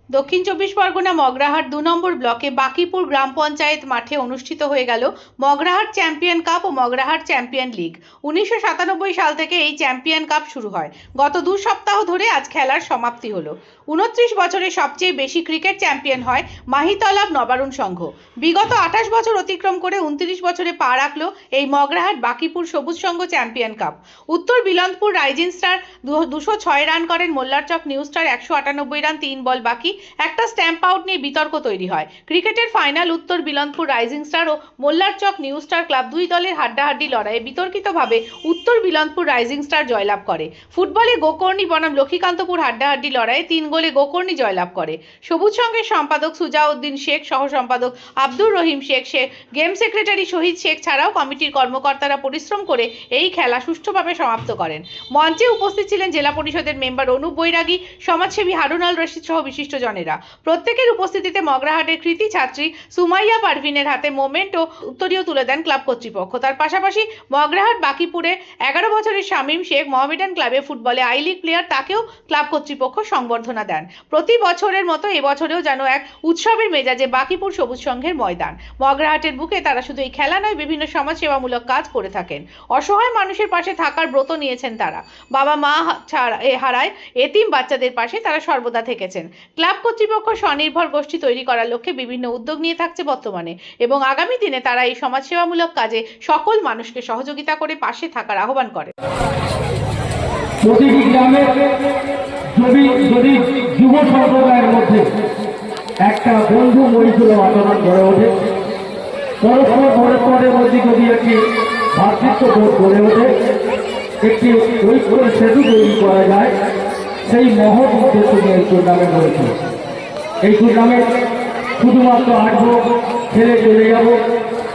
দক্ষিণ চব্বিশ পরগনা মগরাহাট ২ নম্বর ব্লকে বাকিপুর গ্রাম পঞ্চায়েত মাঠে অনুষ্ঠিত হয়ে গেল মগরাহাট চ্যাম্পিয়ন কাপ ও মগরাহাট চ্যাম্পিয়ন লিগ। ১৯৯৭ সাল থেকে এই চ্যাম্পিয়ন কাপ শুরু হয়। গত ২ সপ্তাহ ধরে আজ খেলার সমাপ্তি হলো। ২৯ বছরে সবচেয়ে বেশি ক্রিকেট চ্যাম্পিয়ন হয় মাহিতলাব নবারুণ সংঘ। বিগত ২৮ বছর অতিক্রম করে ২৯ বছরে পা রাখল এই মগরাহাট বাকিপুর সবুজ সংঘ চ্যাম্পিয়ন কাপ। উত্তর বিলন্দপুর রাইজিং স্টার ২০৬ রান করেন, মোল্লারচক নিউ স্টার ১৯৮ রান, ৩ বল বাকি। একটা স্ট্যাম্প আউট নিয়ে বিতর্ক তৈরি হয়। ক্রিকেটের ফাইনাল উত্তর বিলন্দপুর রাইজিং স্টার ও মোল্লারচক নিউ স্টার ক্লাব দুই দলের হাড্ডাহাড্ডি লড়াইয়ে বিতর্কিতভাবে উত্তর বিলন্দপুর রাইজিং স্টার জয়লাভ করে। ফুটবলে গোকর্ণী বনাম লক্ষ্মীকান্তপুর হাড্ডাহাড্ডি লড়াইয়ে ৩ গোলে গোকর্ণী জয়লাভ করে। সবুজ সংঘের সম্পাদক সুজাউদ্দিন শেখ, সহ সম্পাদক আব্দুর রহিম শেখ, গেম সেক্রেটারি শহীদ শেখ ছাড়াও কমিটির কর্মকর্তারা পরিশ্রম করে এই খেলা সুষ্ঠুভাবে সমাপ্ত করেন। মঞ্চে উপস্থিত ছিলেন জেলা পরিষদের মেম্বার অনুপ বৈরাগী, সমাজসেবী হারুন আল রশিদ সহ বিশিষ্টজনেরা। প্রত্যেকের উপস্থিতিতে মগরাহাটের কৃতি ছাত্রী সুমাইয়া পারভিনের হাতে মোমেন্ট ও উত্তরীয় তুলে দেন ক্লাব কর্তৃপক্ষ। তার পাশাপাশি মগরাহাট বাকিপুরে ১১ বছরের শামীম শেখ মোহামেডান ক্লাবে ফুটবলে আই লিগ প্লেয়ার, তাকেও ক্লাব কর্তৃপক্ষ সংবর্ধনা দেন। প্রতি বছরের মতো এবছরেও যেন এক উৎসবের মেজাজে বাকিপুর সবুজ সংঘের ময়দান। মগরাহাটের বুকে তারা শুধু এই খেলা নয়, বিভিন্ন সমাজসেবামূলক কাজ করে থাকেন। অসহায় মানুষের পাশে থাকার ব্রত নিয়েছেন তারা। বাবা মা হারায় এতিম বাচ্চাদের পাশে তারা সর্বদা থেকেছেন। ক্লাব কর্তৃপক্ষ স্বনির্ভর গোষ্ঠী তৈরি করার লক্ষ্যে বিভিন্ন উদ্যোগ নিয়ে থাকছে বর্তমানে, এবং আগামী দিনে তারা এই সমাজসেবামূলক কাজে সকল মানুষকে সহযোগিতা করে পাশে থাকার আহ্বান করে। প্রতিটি গ্রামে যদি যুব সম্প্রদায়ের মধ্যে একটা বন্ধু মৈত্রী আচরণ গড়ে ওঠে, পরস্পরের মধ্যে যদি একটি ভাতৃত্ববোধ গড়ে ওঠে, একটি ঐক্যের সেতু তৈরি করা যায়, সেই মহৎ উদ্দেশ্য নিয়ে এই টুর্নামেন্ট হয়েছে। এই টুর্নামেন্ট শুধুমাত্র আসবো, খেলে চলে যাব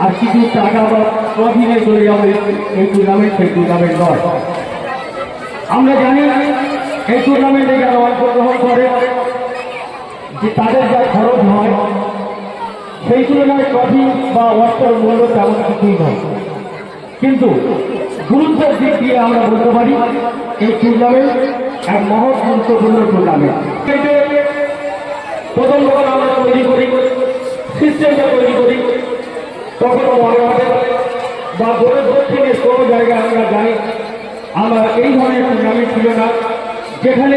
আর কিছু টাকা বা ট্রফি নিয়ে চলে যাবো, এই টুর্নামেন্ট সেই টুর্নামেন্ট নয়। আমরা জানি এই টুর্নামেন্টে যারা অংশগ্রহণ করে যে তাদের যা খরচ হয় সেই তুলনায় ট্রফি বা অর্থের মূল্য তেমন কিছুই নয়, কিন্তু গুরুত্বের দিক দিয়ে আমরা বলতে পারি এই টুর্নামেন্ট এক মহৎ গুরুত্বপূর্ণ টুর্নামেন্ট। প্রথম যখন আমরা তৈরি করি, সিস্টেমটা তৈরি করি, তখন মনে হবে বা দূরের দক্ষিণের কোনো জায়গায় আমরা জানি আমরা এই ধরনের টুর্নামেন্ট ছিল না যেখানে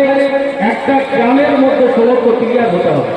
একটা গ্রামের মধ্যে সমস্ত ক্লিয়ার হতে হবে।